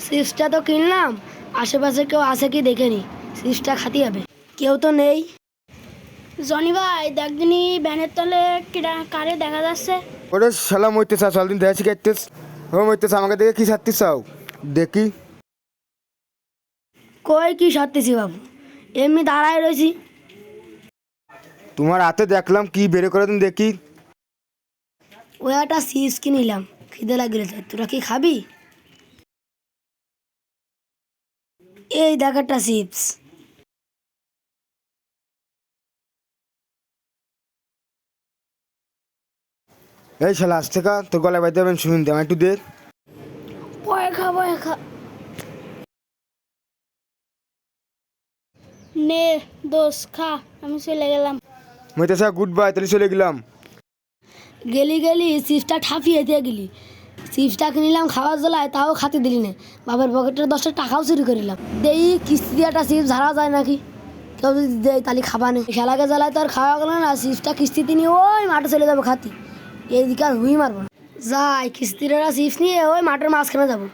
চিপসটা তো কিনলাম, আশেপাশে কেউ আছে কি দেখে নি, চিপসটা খাতে হবে। কেউ তো নেই। জনি ভাই দেখদিনি ব্যানের তলে কারে দেখা যাচ্ছে। ওরে শালা মরতে চাও, চল দিন দেখা শিখাইতেস। ও মরতে চাও, আমাকে দেখে কি ছাড়তে চাও দেখি। কই কি সত্যি বাবু, এমনি দাঁড়ায় রয়েছি। তোমার হাতে দেখলাম কি বের করে দিন দেখি। ওই একটা চিপস কিনিলাম, খিদে লাগলে তো। তোরা কি খাবি? এই দেখ একটা চিপস। এই শালা আজ থেকে তোর গলায় বাইতে আমি শুনুন দে, আমার একটু দে। পরে খা পরে খা। নে দোষ খা, আমি চলে গেলাম। মরতে চাও, গুড বাই, তাহলে চলে গেলাম। গেলি গেলি চিপসটা ঠাফিয়ে দিয়ে গেলি। চিপসটা কিনিলাম খাওয়ার জ্বালায়, তাও খাতে দিলি না। বাবার পকেটের 10 টাকাও চুরি করিলাম। দেই কিস্তি দিয়ে একটা চিপস ঝাড়া যায় নাকি? কেউ যদি দেয় তাহলে খাবা নেই। খেলাকে জ্বালায় তো আর খাওয়া গেল না। চিপসটা কিস্তিতে নিয়ে ওই মাঠে চলে যাবো খাতি। এইদিকে আর হুই মারবো না। যাই কিস্তির একটা চিপস নিয়ে ওই মাঠের মাঝখানে যাবো।